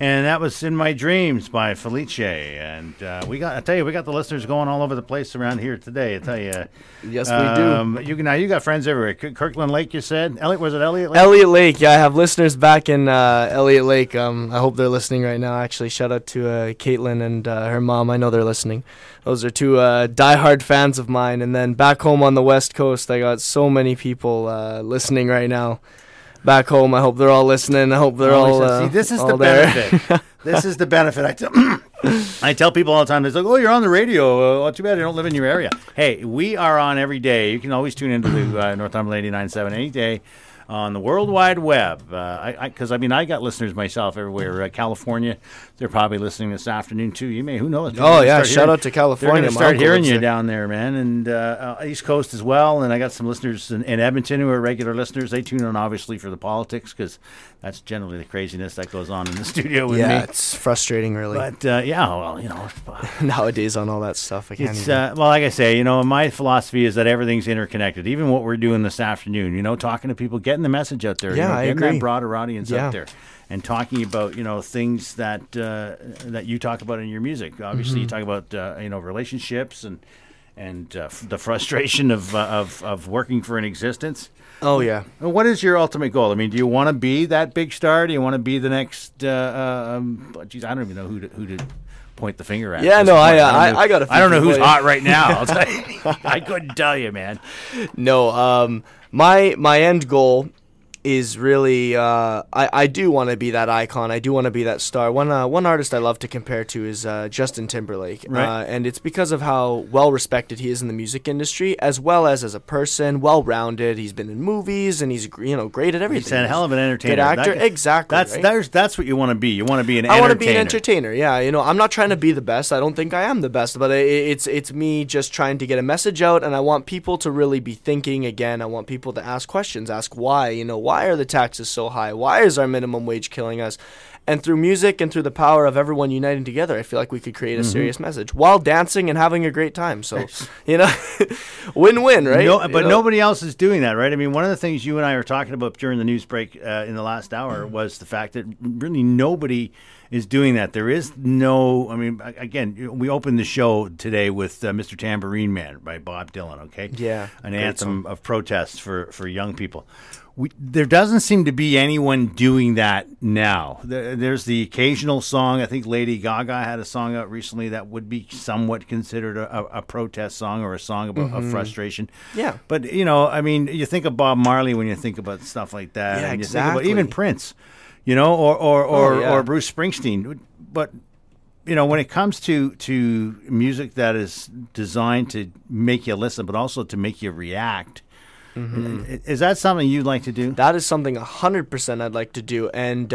And that was "In My Dreams" by Felitche. And we got the listeners going all over the place around here today. I tell you. Yes, we do. You got friends everywhere. Kirkland Lake, you said? Was it Elliott Lake? Elliott Lake, yeah. I have listeners back in Elliott Lake. I hope they're listening right now. Actually, shout out to Caitlin and her mom. I know they're listening. Those are two diehard fans of mine. And then back home on the West Coast, I got so many people listening right now. Back home, I hope they're all listening. I hope they're all see, this is all the benefit. This is the benefit. I tell people all the time, it's like, oh, you're on the radio. Too bad I don't live in your area. Hey, we are on every day. You can always tune into the Northumberland 89.7 any day on the World Wide Web. Because, I got listeners myself everywhere. California, they're probably listening this afternoon, too. Who knows? Oh, yeah, shout out to California. They're going to start hearing you down there, man. And East Coast as well. And I got some listeners in Edmonton who are regular listeners. They tune in, obviously, for the politics, because that's generally the craziness that goes on in the studio with me. Yeah, it's frustrating, really. But, nowadays on all that stuff, I can't even. Well, like I say, my philosophy is that everyth's interconnected. Even what we're doing this afternoon, talking to people, getting the message out there, I getting agree. that broader audience out there, and talking about things that that you talk about in your music. Obviously, you talk about relationships and the frustration of working for an existence. Oh yeah. What is your ultimate goal? Do you want to be that big star? Do you want to be the next? I don't even know who to point the finger at. Yeah, no, I got a few. I don't know who's hot right now. I'll tell you. I couldn't tell you, man. No, my end goal is really I do want to be that icon. I do want to be that star. One artist I love to compare to is Justin Timberlake, right. And it's because of how well respected he is in the music industry, as well as a person, well rounded. He's been in movies and he's great at everything. He's a hell of an entertainer. Good actor, exactly. That's what you want to be. You want to be an entertainer. I want to be an entertainer. Yeah, I'm not trying to be the best. I don't think I am the best, but it's me just trying to get a message out, and I want people to really be thinking again. I want people to ask questions, ask why. Why are the taxes so high? Why is our minimum wage killing us? And through music and through the power of everyone uniting together, I feel like we could create a serious message while dancing and having a great time. So, win-win, right? But nobody else is doing that, right? One of the things you and I were talking about during the news break in the last hour was the fact that really nobody is doing that. There is no, again, we opened the show today with Mr. Tambourine Man by Bob Dylan, okay? Yeah. An anthem of protest for young people. There doesn't seem to be anyone doing that now. There's the occasional song. I think Lady Gaga had a song out recently that would be somewhat considered a protest song or a song about of frustration. Yeah. But, you think of Bob Marley when you think about stuff like that. Yeah, and you exactly. think about even Prince, or Bruce Springsteen. But, when it comes to music that is designed to make you listen, but also to make you react, is that something you'd like to do? That is something 100% I'd like to do. And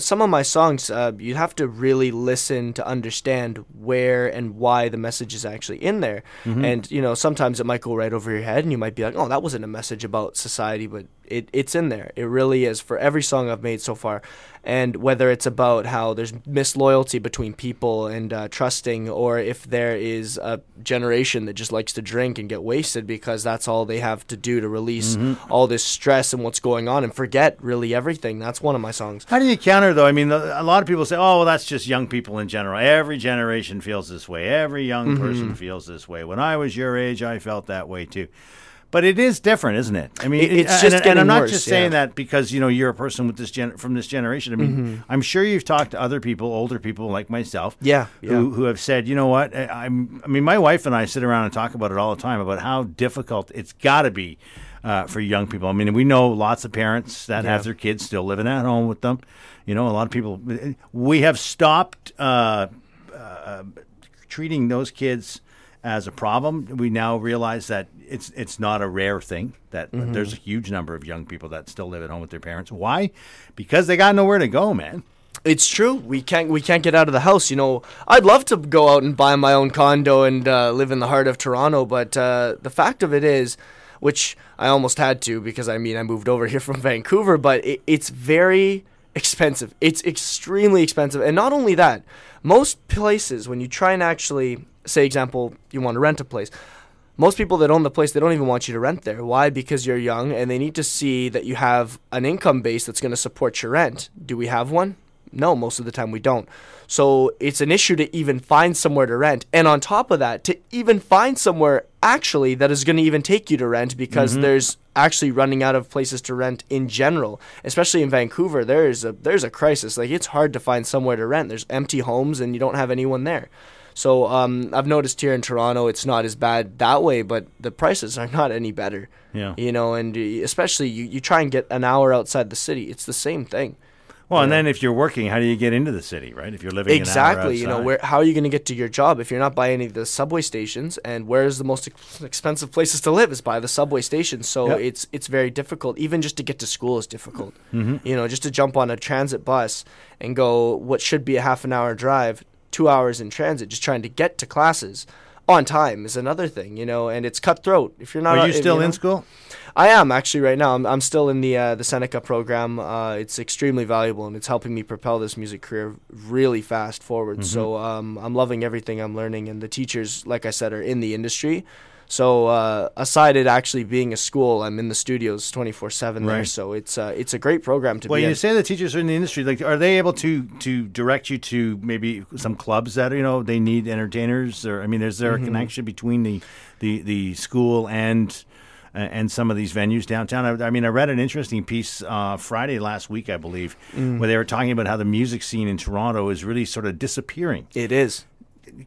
some of my songs, you have to really listen to understand where and why the message is actually in there. And, sometimes it might go right over your head and you might be like, oh, that wasn't a message about society, but it's in there. It really is for every song I've made so far. And whether it's about how there's misloyalty between people and trusting, or if there is a generation that just likes to drink and get wasted because that's all they have to do to release all this stress and what's going on and forget really everything. That's one of my songs. How do you counter, though? A lot of people say, oh, well, that's just young people in general. Every generation feels this way. Every young person feels this way. When I was your age, I felt that way, too. But it is different, isn't it? It's just getting and I'm not worse, just saying that because you're a person with from this generation. I'm sure you've talked to other people, older people like myself, who have said, you know what? My wife and I sit around and talk about it all the time about how difficult it's got to be for young people. We know lots of parents that have their kids still living at home with them. A lot of people. We have stopped treating those kids as a problem. We now realize that it's not a rare thing, that there's a huge number of young people that still live at home with their parents. Why? Because they got nowhere to go, man. It's true. We can't get out of the house. I'd love to go out and buy my own condo and live in the heart of Toronto, but the fact of it is, which I almost had to because I moved over here from Vancouver, but it's very expensive. It's extremely expensive. And not only that, most places, when you try and actually, say example, you want to rent a place, most people that own the place, they don't even want you to rent there. Why? Because you're young and they need to see that you have an income base that's going to support your rent. Do we have one? No, most of the time we don't. So it's an issue to even find somewhere to rent. And on top of that, to even find somewhere actually that is going to even take you to rent, because there's actually running out of places to rent in general, especially in Vancouver. There's a crisis. Like, it's hard to find somewhere to rent. There's empty homes and you don't have anyone there. So I've noticed here in Toronto it's not as bad that way, but the prices are not any better. Yeah. You know, and especially you try and get an hour outside the city. It's the same thing. Well, and then if you're working, how do you get into the city, right? If you're living exactly, an hour outside. you know, how are you going to get to your job if you're not by any of the subway stations? And where's the most expensive places to live is by the subway stations. So it's very difficult. Even just to get to school is difficult. You know, just to jump on a transit bus and go what should be a half an hour drive, 2 hours in transit, just trying to get to classes on time is another thing, you know, and it's cutthroat. If you're not, are you still in school? I am actually right now. I'm still in the Seneca program. It's extremely valuable, and it's helping me propel this music career really fast forward. So I'm loving everything I'm learning, and the teachers, like I said, are in the industry. So aside it actually being a school, I'm in the studios 24/7 there. So it's a great program to be in. Well, you say the teachers are in the industry. Like, are they able to direct you to maybe some clubs that, you know, they need entertainers? Or, I mean, is there a connection between the school and some of these venues downtown? I mean, I read an interesting piece Friday last week, I believe, where they were talking about how the music scene in Toronto is really sort of disappearing. It is.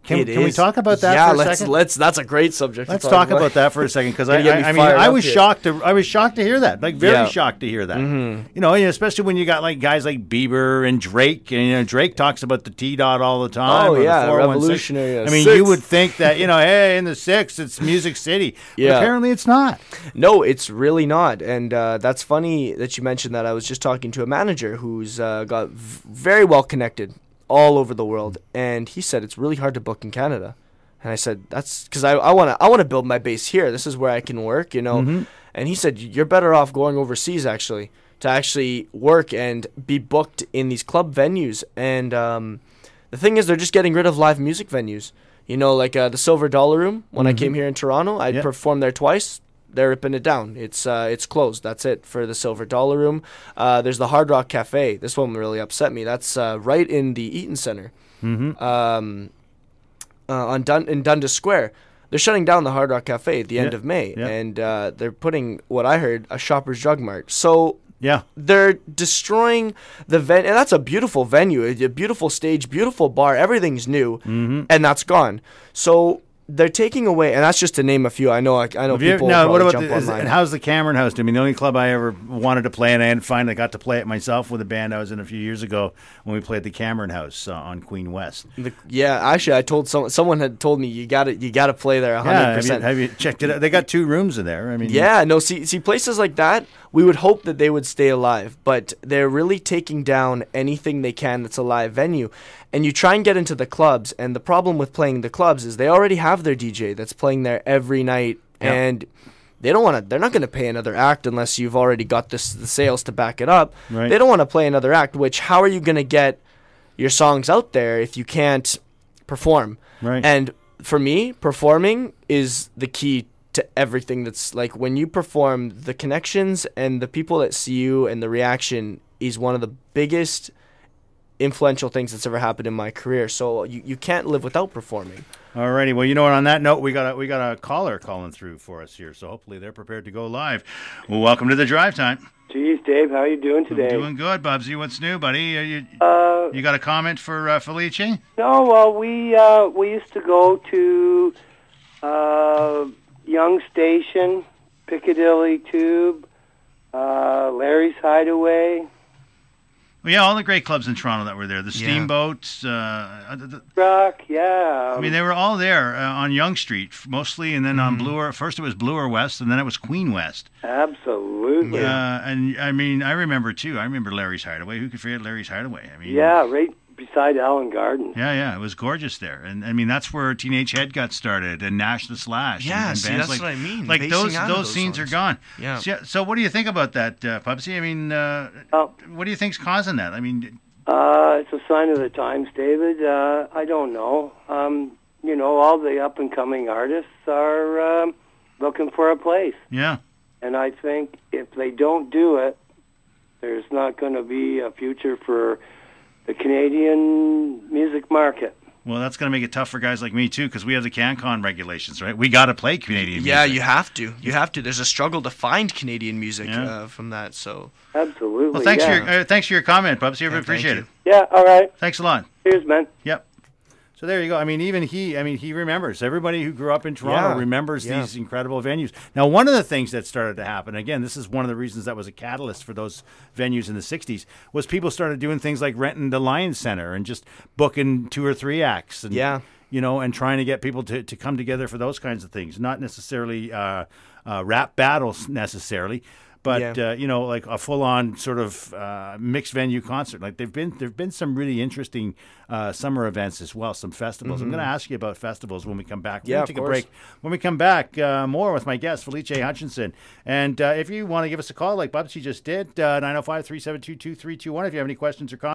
Can we talk about that for a second? That's a great subject. Let's talk about that for a second, because I was shocked to hear that, like very shocked to hear that. You know, especially when you got like guys like Bieber and Drake, and you know, Drake talks about the T-Dot all the time. Oh yeah, revolutionary. I mean, you would think that, you know, hey, in the 6 it's Music City. Yeah. But apparently it's not. No, it's really not, and that's funny that you mentioned that. I was just talking to a manager who's got very well connected all over the world, and he said it's really hard to book in Canada. And I said, that's because I want to build my base here. This is where I can work, you know. And he said, you're better off going overseas actually to actually work and be booked in these club venues. And the thing is, they're just getting rid of live music venues, you know, like the Silver Dollar Room. When I came here in Toronto, I performed there twice. They're ripping it down. It's closed. That's it for the Silver Dollar Room. There's the Hard Rock Cafe. This one really upset me. That's right in the Eaton Center, in Dundas Square. They're shutting down the Hard Rock Cafe at the end of May, and they're putting, what I heard, a Shoppers Drug Mart. So they're destroying the venue, and that's a beautiful venue, a beautiful stage, beautiful bar. Everything's new, and that's gone. So they're taking away, and that's just to name a few. I know people what about jump online. And how's the Cameron House doing? I mean, the only club I ever wanted to play, and I finally got to play it myself with a band I was in a few years ago when we played the Cameron House on Queen West. Actually, I told someone had told me you got to play there 100%. Yeah, have you checked it out? They got 2 rooms in there. I mean, see places like that, we would hope that they would stay alive, but they're really taking down anything they can that's a live venue. And you try and get into the clubs, and the problem with playing the clubs is they already have their DJ that's playing there every night, and they're not going to pay another act unless you've already got the sales to back it up. Right. They don't want to play another act, which how are you going to get your songs out there if you can't perform? Right. And for me, performing is the key to everything. That's like, when you perform, the connections and the people that see you and the reaction is one of the biggest influential things that's ever happened in my career. So you can't live without performing. Alrighty, well, you know what? On that note, we got a caller calling through for us here, so hopefully they're prepared to go live. Well, welcome to the Drive Time. Geez, Dave, how are you doing today? I'm doing good, Bubsy. What's new, buddy? You got a comment for Felitche? No, well, we used to go to Young Station, Piccadilly Tube, Larry's Hideaway. Well, yeah, all the great clubs in Toronto that were there. The Steamboats. Rock, yeah. I mean, they were all there on Yonge Street, mostly, and then on Bloor. First it was Bloor West, and then it was Queen West. Absolutely. And, I mean, I remember, too. I remember Larry's Hideaway. Who could forget Larry's Hideaway? I mean, yeah, right beside Allen Gardens. Yeah, it was gorgeous there. And, I mean, that's where Teenage Head got started, and Nash the Slash. Yeah, and that's what I mean. Like, those scenes are gone. Yeah. So what do you think about that, Pupsy? I mean, what do you think's causing that? I mean... it's a sign of the times, David. I don't know. You know, all the up-and-coming artists are looking for a place. Yeah. And I think if they don't do it, there's not going to be a future for the Canadian music market. Well, that's going to make it tough for guys like me, too, because we have the CanCon regulations, right? We got to play Canadian music. Yeah, you have to. You have to. There's a struggle to find Canadian music from that. So absolutely. Well, thanks for your comment, Bubs. You appreciate it. Yeah, all right. Thanks a lot. Cheers, man. Yep. So there you go. I mean, even he remembers. Everybody who grew up in Toronto remembers these incredible venues. Now, one of the things that started to happen, again, this is one of the reasons that was a catalyst for those venues in the 60s, was people started doing things like renting the Lions Center and just booking 2 or 3 acts. And, and trying to get people to come together for those kinds of things. Not necessarily rap battles necessarily. But like a full-on sort of mixed venue concert. Like there've been some really interesting summer events as well, some festivals. I'm going to ask you about festivals when we come back. We're going to take a break. When we come back, more with my guest, Felitche Hutchinson. And if you want to give us a call, like Bubsy just did, 905-372-2321. If you have any questions or comments.